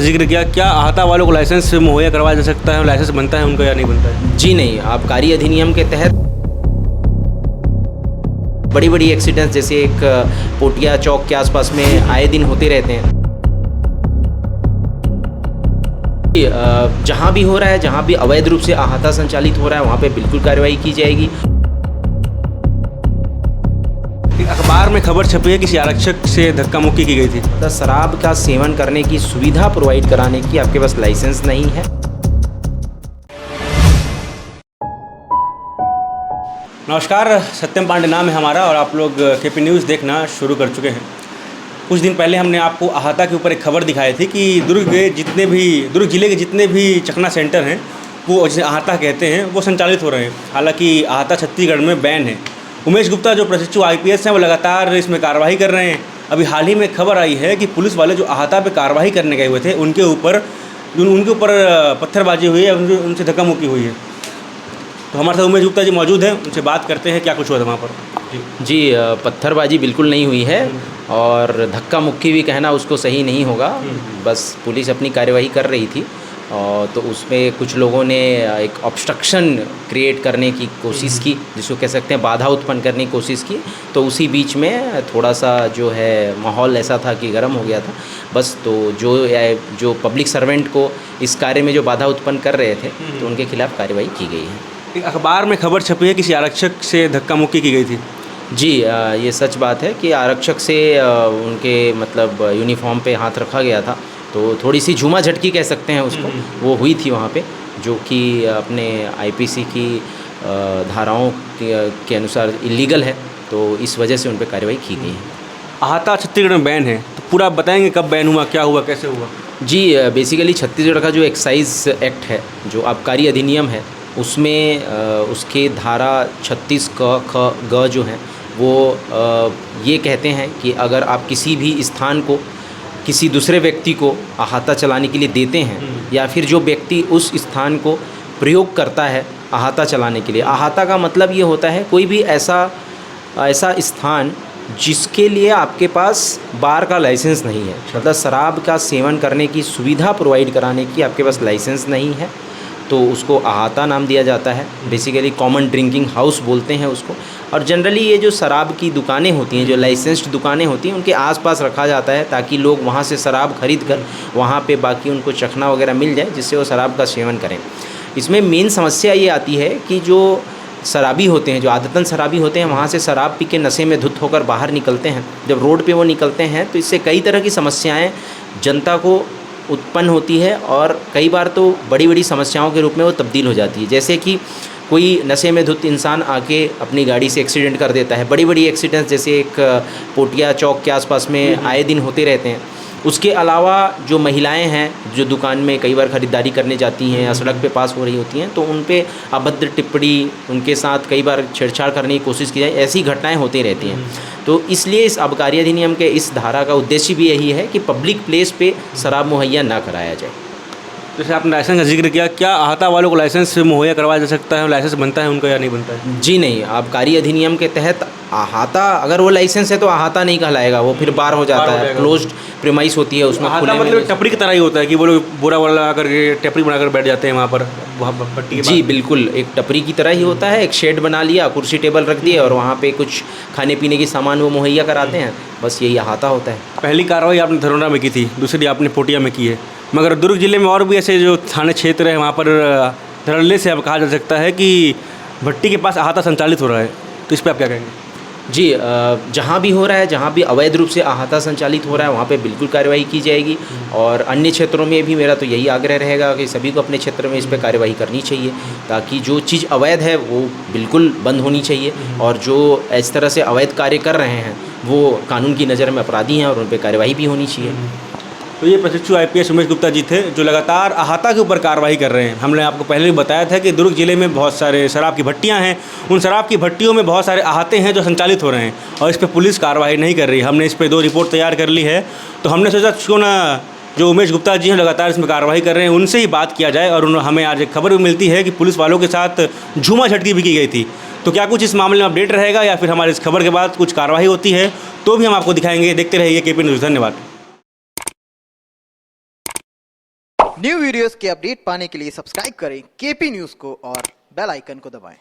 जिक्र किया, क्या आहता वालों को लाइसेंस मुहैया करवाया जा सकता है, लाइसेंस बनता है उनका या नहीं बनता है? जी नहीं, आबकारी अधिनियम के तहत बड़ी बड़ी एक्सीडेंट्स जैसे एक पोटिया चौक के आसपास में आए दिन होते रहते हैं। जहाँ भी हो रहा है, जहाँ भी अवैध रूप से आहता संचालित हो रहा है, वहाँ पे बिल्कुल कार्रवाई की जाएगी। अखबार में खबर छपी है किसी आरक्षक से धक्का मुक्की की गई थी। तो शराब का सेवन करने की सुविधा प्रोवाइड कराने की आपके पास लाइसेंस नहीं है। नमस्कार, सत्यम पांडे नाम है हमारा और आप लोग केपी न्यूज़ देखना शुरू कर चुके हैं। कुछ दिन पहले हमने आपको आहता के ऊपर एक खबर दिखाई थी कि दुर्ग जिले के जितने भी चखना सेंटर हैं, वो जिसे आहता कहते हैं, वो संचालित हो रहे हैं। हालांकि आहता छत्तीसगढ़ में बैन है। उमेश गुप्ता जो प्रशिक्षु IPS हैं, वो लगातार इसमें कार्रवाई कर रहे हैं। अभी हाल ही में खबर आई है कि पुलिस वाले जो आहता पे कार्रवाई करने गए हुए थे, उनके ऊपर पत्थरबाजी हुई है, उनसे धक्का मुक्की हुई है। तो हमारे साथ उमेश गुप्ता जी मौजूद हैं, उनसे बात करते हैं क्या कुछ हुआ था वहाँ पर। जी, पत्थरबाजी बिल्कुल नहीं हुई है और धक्का मुक्की भी कहना उसको सही नहीं होगा। बस पुलिस अपनी कार्यवाही कर रही थी और तो उसमें कुछ लोगों ने एक ऑब्स्ट्रक्शन क्रिएट करने की कोशिश की, जिसको कह सकते हैं बाधा उत्पन्न करने की कोशिश की। तो उसी बीच में थोड़ा सा जो है माहौल ऐसा था कि गर्म हो गया था। बस तो जो पब्लिक सर्वेंट को इस कार्य में जो बाधा उत्पन्न कर रहे थे, तो उनके खिलाफ कार्रवाई की गई है। एक अखबार में खबर छपी है किसी आरक्षक से धक्का मुक्की की गई थी। जी, ये सच बात है कि आरक्षक से उनके मतलब यूनिफॉर्म पे हाथ रखा गया था, तो थोड़ी सी झूमा झटकी कह सकते हैं उसको, वो हुई थी वहाँ पे, जो कि अपने IPC की धाराओं के अनुसार इलीगल है। तो इस वजह से उन पर कार्रवाई की गई है। आहता छत्तीसगढ़ में बैन है, तो पूरा आप बताएंगे कब बैन हुआ, क्या हुआ, कैसे हुआ? जी, बेसिकली छत्तीसगढ़ का जो एक्साइज एक्ट है, जो आबकारी अधिनियम है, उसमें उसके धारा 36 क, ख, ग जो हैं वो ये कहते हैं कि अगर आप किसी भी स्थान को किसी दूसरे व्यक्ति को आहता चलाने के लिए देते हैं, या फिर जो व्यक्ति उस स्थान को प्रयोग करता है आहता चलाने के लिए। आहता का मतलब ये होता है कोई भी ऐसा स्थान जिसके लिए आपके पास बार का लाइसेंस नहीं है, मतलब शराब का सेवन करने की सुविधा प्रोवाइड कराने की आपके पास लाइसेंस नहीं है, तो उसको आहता नाम दिया जाता है। बेसिकली कॉमन ड्रिंकिंग हाउस बोलते हैं उसको। और जनरली ये जो शराब की दुकानें होती हैं, जो लाइसेंस्ड दुकानें होती हैं, उनके आसपास रखा जाता है ताकि लोग वहाँ से शराब खरीद कर वहाँ पे बाकी उनको चखना वगैरह मिल जाए, जिससे वो शराब का सेवन करें। इसमें मेन समस्या ये आती है कि जो शराबी होते हैं, जो आदतन शराबी होते हैं, वहाँ से शराब पी के नशे में धुत होकर बाहर निकलते हैं। जब रोड पे वो निकलते हैं तो इससे कई तरह की समस्याएं जनता को उत्पन्न होती है और कई बार तो बड़ी बड़ी समस्याओं के रूप में वो तब्दील हो जाती है। जैसे कि कोई नशे में धुत इंसान आके अपनी गाड़ी से एक्सीडेंट कर देता है। बड़ी बड़ी एक्सीडेंट्स जैसे एक पोटिया चौक के आसपास में आए दिन होते रहते हैं। उसके अलावा जो महिलाएं हैं, जो दुकान में कई बार ख़रीदारी करने जाती हैं या सड़क पे पास हो रही होती हैं, तो उन पे अभद्र टिप्पणी, उनके साथ कई बार छेड़छाड़ करने की कोशिश की जाए, ऐसी घटनाएं होती रहती हैं। तो इसलिए इस आबकारी अधिनियम के इस धारा का उद्देश्य भी यही है कि पब्लिक प्लेस पे शराब मुहैया ना कराया जाए। जैसे आपने लाइसेंस का जिक्र किया, क्या आहता वालों को लाइसेंस मुहैया करवाया जा सकता है, लाइसेंस बनता है उनका या नहीं बनता है? जी नहीं, आबकारी अधिनियम के तहत आहता, अगर वो लाइसेंस है तो आहता नहीं कहलाएगा, वो फिर बार हो जाता है, क्लोज्ड प्रीमाइस होती है उसमें। आहता मतलब टपरी की तरह ही होता है कि वो लोग बोरा वाला लगा करके टपरी बनाकर बैठ जाते हैं वहाँ पर, वहाँ पट्टी के। जी बिल्कुल, एक टपरी की तरह ही होता है। एक शेड बना लिया, कुर्सी टेबल रख दिए और वहाँ पे कुछ खाने पीने की सामान वो मुहैया कराते हैं, बस यही आहता होता है। पहली कार्रवाई आपने धरोहरा में की थी, दूसरी आपने पोटिया में की है, मगर दुर्ग जिले में और भी ऐसे जो थाने क्षेत्र है, वहाँ पर धड़ल्ले से अब कहा जा सकता है कि भट्टी के पास आहता संचालित हो रहा है, तो इस पर आप क्या कहेंगे? जी, जहाँ भी हो रहा है, जहाँ भी अवैध रूप से आहता संचालित हो रहा है, वहाँ पे बिल्कुल कार्रवाई की जाएगी। और अन्य क्षेत्रों में भी मेरा तो यही आग्रह रहेगा कि सभी को अपने क्षेत्र में इस पर कार्रवाई करनी चाहिए, ताकि जो चीज़ अवैध है वो बिल्कुल बंद होनी चाहिए, और जो इस तरह से अवैध कार्य कर रहे हैं वो कानून की नज़र में अपराधी हैं और उन पर कार्रवाई भी होनी चाहिए। तो ये प्रशिक्षु IPS उमेश गुप्ता जी थे, जो लगातार आहता के ऊपर कार्रवाई कर रहे हैं। हमने आपको पहले भी बताया था कि दुर्ग जिले में बहुत सारे शराब की भट्टियां हैं, उन शराब की भट्टियों में बहुत सारे आहते हैं जो संचालित हो रहे हैं और इस पर पुलिस कार्रवाई नहीं कर रही। हमने इस पर 2 रिपोर्ट तैयार कर ली है, तो हमने सोचा क्यों ना जो उमेश गुप्ता जी हैं लगातार इसमें कार्रवाई कर रहे हैं, उनसे ही बात किया जाए। और हमें आज एक खबर भी मिलती है कि पुलिस वालों के साथ झूमा झटकी भी की गई थी। तो क्या कुछ इस मामले में अपडेट रहेगा या फिर हमारी इस खबर के बाद कुछ कार्रवाई होती है तो भी हम आपको दिखाएंगे। देखते रहिए केपी न्यूज़। धन्यवाद। न्यू वीडियोस के अपडेट पाने के लिए सब्सक्राइब करें केपी न्यूज को और बेल आइकन को दबाएं।